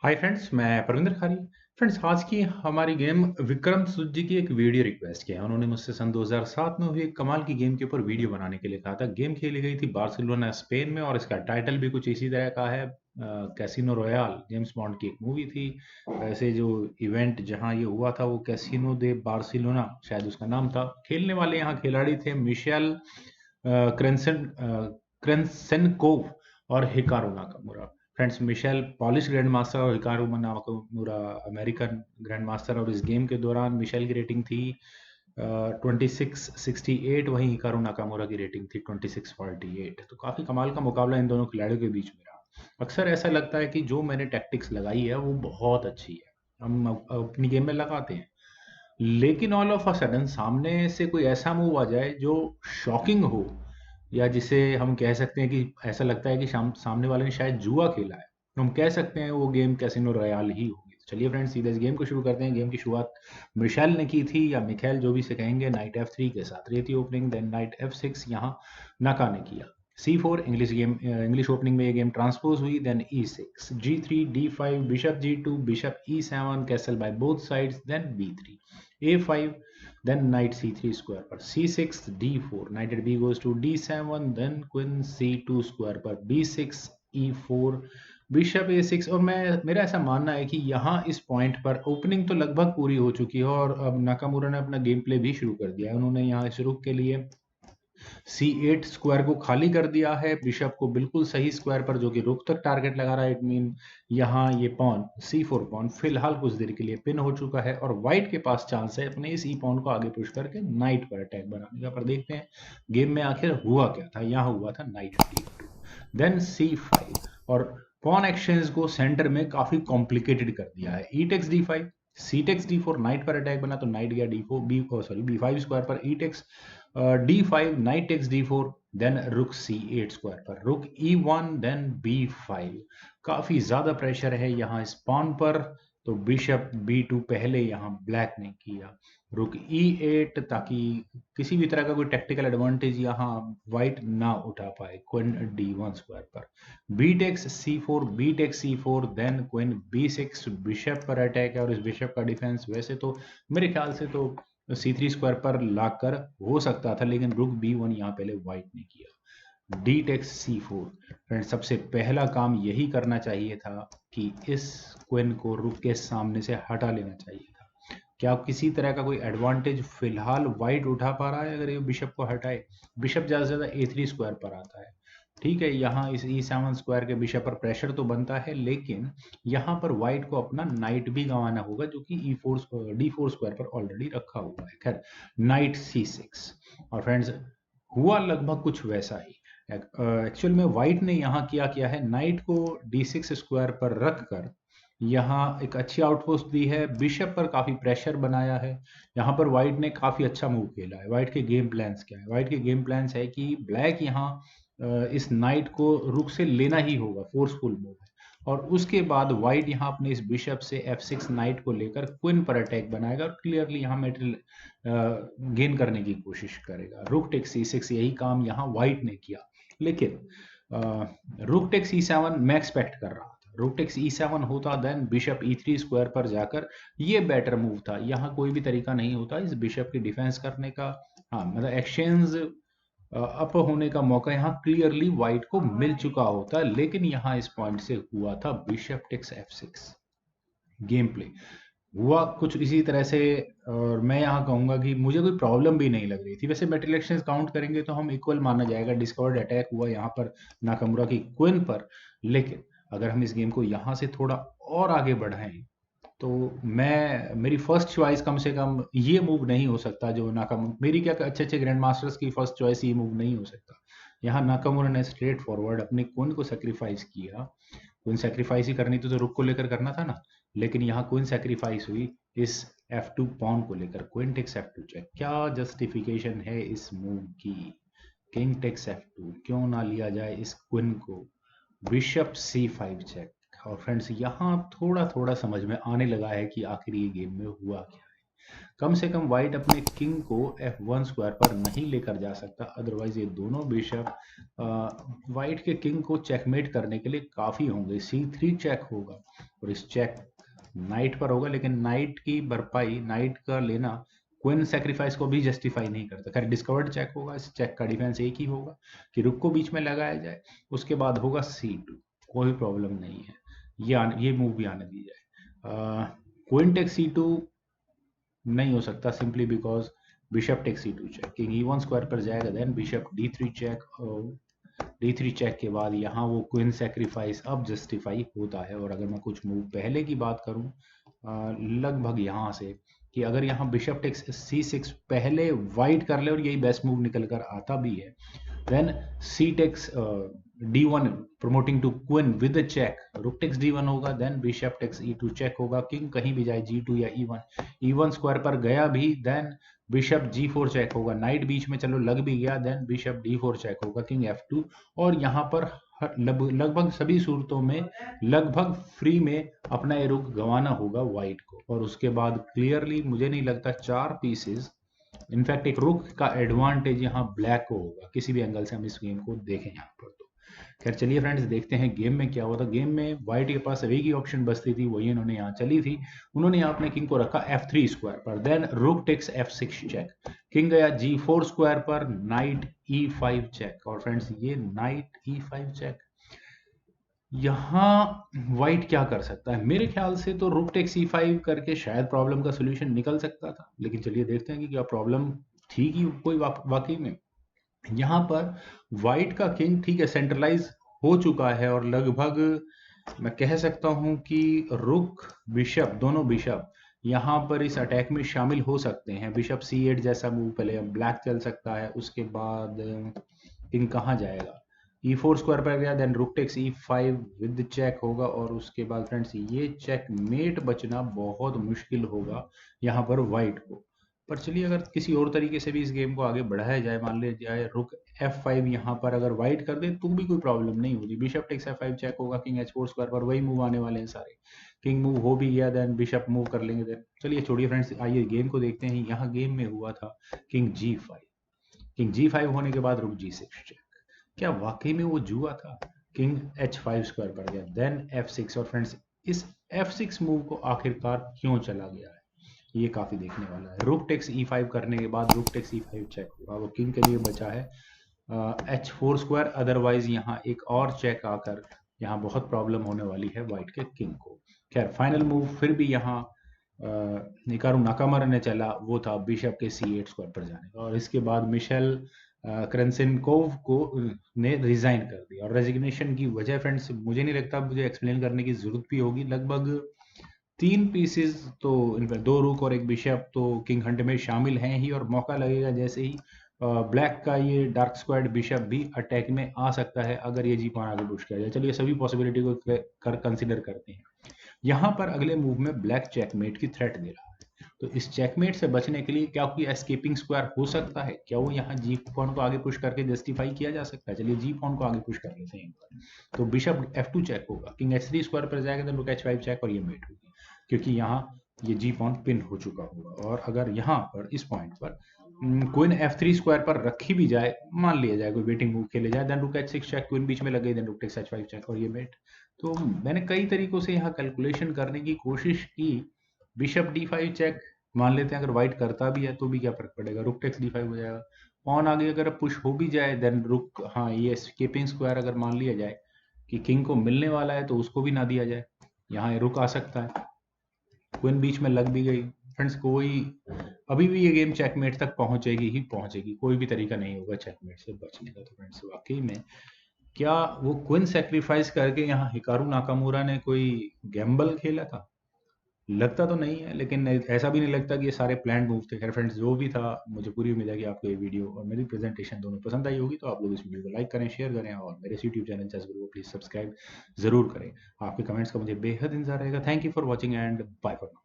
Hi friends, मैं परविंदर खारी। Friends, आज की हमारी गेम विक्रम सूद जी की एक वीडियो रिक्वेस्ट किया है। उन्होंने मुझसे सन 2007 में हुई एक कमाल की गेम के ऊपर वीडियो बनाने के लिए कहा था। गेम खेली गई थी बार्सिलोना स्पेन में और इसका टाइटल भी कुछ इसी तरह का है। कैसीनो रॉयल जेम्स बॉन्ड की एक मूवी थी। वैसे जो इवेंट जहां ये हुआ था वो कैसीनो दे बार्सिलोना शायद उसका नाम था। खेलने वाले यहाँ खिलाड़ी थे मिशेल क्रेंसन क्रेंसेनकोव और Hikaru Nakamura. Friends, Michal Polish grand master और Hikaru Nakamura American grand master. और इस गेम के दौरान मिशेल की रेटिंग थी 2668, वहीं हिकारू नाकामुरा की रेटिंग थी 2648। तो काफी कमाल का मुकाबला इन दोनों खिलाड़ियों के बीच में रहा। अक्सर ऐसा लगता है कि जो मैंने टैक्टिक्स लगाई है वो बहुत अच्छी है, हम अपनी गेम में लगाते हैं, लेकिन ऑल ऑफ अ सडन सामने से कोई ऐसा मूव आ जाए जो शॉकिंग हो, या जिसे हम कह सकते हैं कि ऐसा लगता है कि सामने वाले ने शायद जुआ खेला है, तो हम कह सकते हैं वो गेम कैसीनो रॉयल ही होगी। तो चलिए फ्रेंड्स, सीधे इस गेम को शुरू करते हैं। गेम की शुरुआत मिशेल ने की थी, या मिखेल, जो भी से कहेंगे। नाइट F3 के साथ रही थी ओपनिंग, देन नाइट F6 यहाँ नाका ने किया। C4 इंग्लिश ओपनिंग में ये गेम ट्रांसपोज हुई। Then E6, G3, D5, bishop G2, bishop E7, castle by both sides, then B3, A5, then knight C3 square पर C6, D4, knight at B goes to D7, then queen C2 square पर B6, E4, bishop A6। और मेरा ऐसा मानना है कि यहाँ इस पॉइंट पर ओपनिंग तो लगभग पूरी हो चुकी है और अब नाकामुरा ने अपना गेम प्ले भी शुरू कर दिया है। उन्होंने यहाँ इस रुक के लिए C8 स्क्वायर को खाली कर दिया है, बिशप को बिल्कुल सही स्क्वायर पर जो कि रुक तक टारगेट लगा रहा है। इट मीन यहाँ ये पॉन C4 पॉन फिलहाल कुछ देर के लिए पिन हो चुका है और व्हाइट के पास चांस है अपने इस ई पॉन को आगे पुश करके नाइट पर अटैक बनाने का। पर देखते हैं गेम में आखिर हुआ क्या था। यहाँ हुआ था नाइट D2, देन C5, और पॉन एक्सचेंज को सेंटर में काफी कॉम्प्लिकेटेड कर दिया है। E takes D5, c takes D4, knight पर अटैक बना तो नाइट गया D4 B5 स्क्वायर पर, e takes D5, knight takes D4, then rook C8 square पर, रुक E1, देन B5। काफी ज्यादा प्रेशर है यहाँ स्पॉन पर, तो बिशप B2 पहले यहाँ ब्लैक ने किया, रुक E8, ताकि किसी भी तरह का कोई टेक्टिकल एडवांटेज यहाँ व्हाइट ना उठा पाए। क्वीन D1 स्क्वायर पर, b takes C4, b takes C4, then queen B6, bishop पर अटैक है। और इस बिशप का डिफेंस वैसे तो मेरे ख्याल से तो C3 स्क्वायर पर लाकर हो सकता था, लेकिन रुक B1 यहाँ पहले व्हाइट ने किया। D takes C4। फ्रेंड, सबसे पहला काम यही करना चाहिए था कि इस क्वीन को रुक के सामने से हटा लेना चाहिए था। क्या किसी तरह का कोई एडवांटेज फिलहाल व्हाइट उठा पा रहा है अगर ये बिशप को हटाए? बिशप ज्यादा से ज्यादा A3 स्क्वायर पर आता है। ठीक है, यहाँ इस E7 स्क्वायर के बिशप पर प्रेशर तो बनता है, लेकिन यहाँ पर व्हाइट को अपना नाइट भी गंवाना होगा, जो कि D4 स्क्वायर पर ऑलरेडी रखा हुआ है। खैर, नाइट C6। और फ्रेंड्स, हुआ लगभग कुछ वैसा ही। एक्चुअल में व्हाइट ने यहाँ किया है, नाइट को D6 स्क्वायर पर रख कर यहाँ एक अच्छी आउटपोस्ट दी है, बिशप पर काफी प्रेशर बनाया है। यहाँ पर व्हाइट ने काफी अच्छा मूव खेला है। व्हाइट के गेम प्लान्स क्या है? व्हाइट के गेम प्लान्स है कि ब्लैक यहाँ इस नाइट को रुक से लेना ही होगा, फोर्सफुल मूव है। और उसके बाद व्हाइट यहाँ अपने इस बिशप से F6 नाइट को लेकर क्वीन पर अटैक बनाएगा और क्लियरली यहाँ मेटेरियल गेन करने की कोशिश करेगा। रुक टेक C6, यही काम यहाँ व्हाइट ने किया। लेकिन रुक टेक C7 मैं एक्सपेक्ट कर रहा था। रुक टेक E7 होता, देन बिशप E3 स्क्वायर पर जाकर ये बेटर मूव था। यहाँ कोई भी तरीका नहीं होता इस बिशप की डिफेंस करने का। हाँ, मतलब एक्सचेंज अप होने का मौका यहाँ क्लियरली व्हाइट को मिल चुका होता, लेकिन यहाँ इस पॉइंट से हुआ था bishop takes F6। Game play हुआ कुछ इसी तरह से। और मैं यहाँ कहूंगा कि मुझे कोई प्रॉब्लम भी नहीं लग रही थी। वैसे मेटल एक्शंस काउंट करेंगे तो हम इक्वल माना जाएगा। डिस्कवर्ड अटैक हुआ यहाँ पर नाकामुरा की क्वीन पर, लेकिन अगर हम इस गेम को यहाँ से थोड़ा और आगे बढ़ाएं तो मेरी फर्स्ट चॉइस कम से कम ये मूव नहीं हो सकता जो नाकामुरा, मेरी क्या अच्छे अच्छे ग्रैंड मास्टर्स की फर्स्ट चॉइस ये मूव नहीं हो सकता। यहाँ नाकामुरा ने स्ट्रेट फॉरवर्ड अपने क्वीन को सेक्रीफाइस किया। क्वीन सेक्रीफाइस ही करनी तो रुक को लेकर करना था ना, लेकिन यहाँ क्वीन सेक्रीफाइस हुई इस F2 पॉन को लेकर। क्वीन टेक्स F2 चेक, क्या जस्टिफिकेशन है इस मूव की? किंग टेक्स F2, क्यों ना लिया जाए इस क्वीन को? Bishop C5 check. और फ्रेंड्स, यहाँ थोड़ा थोड़ा समझ में आने लगा है कि आखिर ये गेम में हुआ क्या है। कम से कम वाइट अपने किंग को F1 स्क्वायर पर नहीं लेकर जा सकता, अदरवाइज ये दोनों बिशप वाइट के किंग को चेकमेट करने के लिए काफ़ी होंगे। C3 चेक होगा और इस चेक नाइट पर होगा, लेकिन नाइट की भरपाई, नाइट का लेना क्वीन सेक्रीफाइस को भी जस्टिफाई नहीं करता। खैर डिस्कवर्ड चेक होगा, इस चेक का डिफेंस एक ही होगा कि रुक को बीच में लगाया जाए, उसके बाद होगा C2, कोई प्रॉब्लम नहीं है, ये मूव भी आने दी जाए। क्वीन टेक C2 नहीं हो सकता, simply because bishop take C2 check, king E1 square पर जाएगा, then bishop D3 check, D3 check के बाद यहाँ वो क्वीन सेक्रीफाइस अब जस्टिफाई होता है। और अगर मैं कुछ मूव पहले की बात करूँ, लगभग यहाँ से, कि अगर यहाँ बिशप टेक्स C6 पहले वाइट कर ले और यही बेस्ट मूव निकल कर आता भी है, then C takes D1 promoting to queen with the check, rook takes D1 होगा, then bishop takes E2 check होगा, किंग कहीं भी जाए G2 या E1 स्क्वायर पर गया भी, देन बिशप G4 चेक होगा, नाइट बीच में चलो लग भी गया, देन बिशप D4 चेक होगा, किंग F2। और यहाँ पर लगभग सभी सूरतों में लगभग फ्री में अपना ये रुक गंवाना होगा वाइट को। और उसके बाद क्लियरली मुझे नहीं लगता 4 पीसेस, इनफैक्ट एक रुक का एडवांटेज यहाँ ब्लैक को होगा, किसी भी एंगल से हम इस गेम को देखें यहाँ पर। तो खैर चलिए फ्रेंड्स, देखते हैं गेम में क्या हुआ था। गेम में वाइट के पास एक ही ऑप्शन बचती थी, वही इन्होंने यहाँ चली थी। उन्होंने यहाँ अपने किंग को रखा F3 स्क्वायर पर, then rook takes F6 check, king गया G4 स्क्वायर पर, नाइट E5 चेक। और फ्रेंड्स ये नाइट E5 चेक, यहाँ वाइट क्या कर सकता है? मेरे ख्याल से तो रुक टेक C5 करके शायद प्रॉब्लम का सोल्यूशन निकल सकता था, लेकिन चलिए देखते हैं कि क्या प्रॉब्लम थी कि कोई वाकई में। यहाँ पर वाइट का किंग ठीक है सेंट्रलाइज हो चुका है, और लगभग मैं कह सकता हूँ कि रुक बिशप, दोनों बिशप यहाँ पर इस अटैक में शामिल हो सकते हैं। बिशप C8 जैसा मूव पहले ब्लैक चल सकता है, उसके बाद किंग कहाँ जाएगा, E4 स्क्वायर पर गया, then rook takes E5 with check होगा। और उसके बाद फ्रेंड्स ये चेक मेट बचना बहुत मुश्किल होगा यहाँ पर वाइट को। पर चलिए अगर किसी और तरीके से भी इस गेम को आगे बढ़ाया जाए, मान लिया जाए रुक F5 यहाँ पर अगर वाइट कर दे तो भी कोई प्रॉब्लम नहीं होगी। बिशप टेक्स F5 चेक होगा, किंग H4 स्क्वायर पर वही मूव आने वाले हैं सारे। किंग मूव हो भी गया, देन बिशप मूव कर लेंगे। देन चलिए छोड़िए फ्रेंड्स, आइए गेम को देखते हैं। यहाँ गेम में हुआ था किंग G5, किंग G5 होने के बाद रुक G6 चेक। क्या वाकई में वो जुआ था? किंग H5 स्क्वायर पर गया, देन F6। और फ्रेंड्स इस F6 मूव को आखिरकार क्यों चला गया है, ये काफी देखने वाला है। रुक टेक्स E5 करने के बाद रुक टेक्स E5 चेक होगा, वो किंग के लिए बचा है H4 स्क्वायर, अदरवाइज यहाँ एक और चेक आकर यहाँ बहुत प्रॉब्लम होने वाली है वाइट के किंग को। खैर फाइनल मूव फिर भी यहाँ हिकारू नाकामुरा ने चला, वो था बिशप के C8 स्क्वायर पर जाने का। और इसके बाद मिशेल क्रेंसेनकोव को ने रिजाइन कर दिया। और रेजिग्नेशन की वजह फ्रेंड्स मुझे नहीं लगता मुझे एक्सप्लेन करने की जरूरत भी होगी। लगभग 3 पीसेस तो, इनफैक्ट 2 रूक और 1 बिशप तो किंग हंट में शामिल हैं ही, और मौका लगेगा जैसे ही ब्लैक का ये डार्क स्क्वाड बिशप भी अटैक में आ सकता है अगर ये जी पॉन आगे पुश किया जाए। चलिए सभी पॉसिबिलिटी को कंसिडर करते हैं। यहाँ पर अगले मूव में ब्लैक चेकमेट की थ्रेट दे रहा है, तो इस चेकमेट से बचने के लिए क्या कोई एस्केपिंग स्क्वायर हो सकता है? क्या वो यहाँ जी पॉन को आगे पुश करके जस्टिफाई किया जा सकता है? चलिए जी पॉन को आगे पुश कर लेते हैं एक बार। तो बिशप F2 चेक होगा, किंग H3 स्क्वायर पर जाएगा, तो रुक H5 चेक, और ये मेट होगी क्योंकि यहाँ ये जी पॉन पिन हो चुका होगा। और अगर यहाँ पर इस पॉइंट पर क्वीन F3 स्क्वायर पर रखी भी जाए, मान लिया जाए कोई वेटिंग मूव खेले जाए, देन रुक H6 चेक, क्वीन बीच में लग गई, then rook takes H5 check, और ये मेट। तो मैंने कई तरीकों से यहाँ कैलकुलेशन करने की कोशिश की। बिशप D5 चेक मान लेते हैं, अगर वाइट करता भी है तो भी क्या फर्क पड़ेगा, रुक टेक्स D5 हो जाएगा। पॉन आगे अगर पुश हो भी जाए, देन रुक, हाँ ये स्केपिंग स्क्वायर अगर मान लिया जाए कि किंग को मिलने वाला है तो उसको भी ना दिया जाए, यहाँ रुक आ सकता है, क्वीन बीच में लग भी गई। फ्रेंड्स कोई अभी भी ये गेम चेकमेट तक पहुंचेगी ही पहुंचेगी, कोई भी तरीका नहीं होगा चेकमेट से बचने का। तो फ्रेंड्स वाकई में क्या वो क्वीन सेक्रीफाइस करके यहाँ हिकारू नाकामुरा ने कोई गैम्बल खेला था? लगता तो नहीं है, लेकिन ऐसा भी नहीं लगता कि ये सारे प्लान मूव थे। खैर फ्रेंड्स जो भी था, मुझे पूरी उम्मीद है कि आपको ये वीडियो और मेरी प्रेजेंटेशन दोनों पसंद आई होगी। तो आप लोग इस वीडियो को लाइक करें, शेयर करें, और मेरे यूट्यूब चैनल चेस गुरु को प्लीज सब्सक्राइब जरूर करें। आपके कमेंट्स का मुझे बेहद इंतजार रहेगा। Thank you for watching and bye for now.